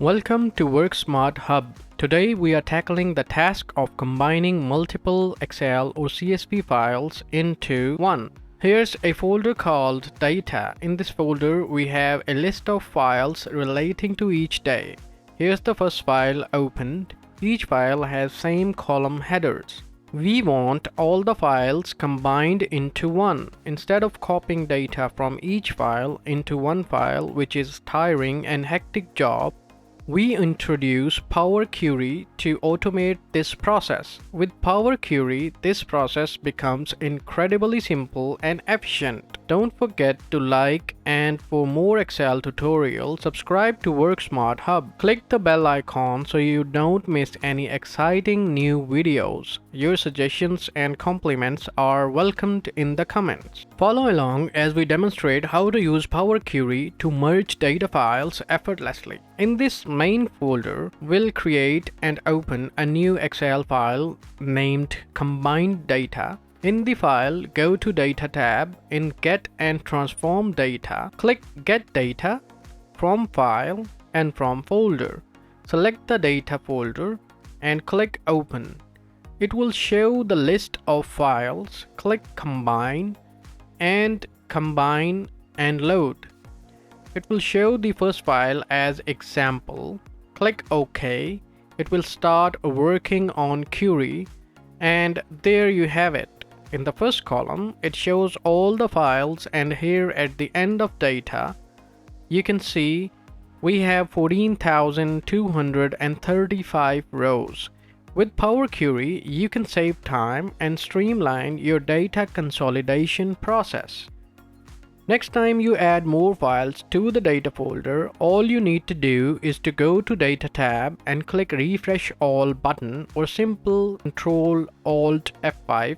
Welcome to WorkSmart Hub. Today we are tackling the task of combining multiple Excel or CSV files into one. Here's a folder called Data. In this folder we have a list of files relating to each day. Here's the first file opened. Each file has same column headers. We want all the files combined into one. Instead of copying data from each file into one file, which is tiring and hectic job, we introduce Power Query to automate this process. With Power Query, this process becomes incredibly simple and efficient. Don't forget to like, and for more Excel tutorials, subscribe to WorkSmart Hub. Click the bell icon so you don't miss any exciting new videos. Your suggestions and compliments are welcomed in the comments. Follow along as we demonstrate how to use Power Query to merge data files effortlessly. In this main folder, we'll create and open a new Excel file named Combined Data. In the file, go to Data tab. In Get and Transform Data, click Get Data from File and from Folder. Select the Data folder and click Open. It will show the list of files. Click Combine and Load. It will show the first file as example. Click OK. It will start working on query, and there you have it. In the first column, it shows all the files, and here at the end of data, you can see we have 14,235 rows. With Power Query, you can save time and streamline your data consolidation process. Next time you add more files to the data folder, all you need to do is to go to Data tab and click Refresh All button or simple Ctrl-Alt-F5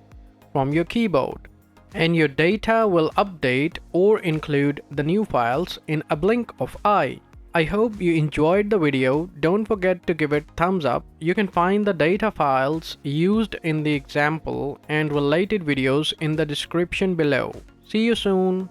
from your keyboard, and your data will update or include the new files in a blink of eye. I hope you enjoyed the video. Don't forget to give it thumbs up. You can find the data files used in the example and related videos in the description below. See you soon.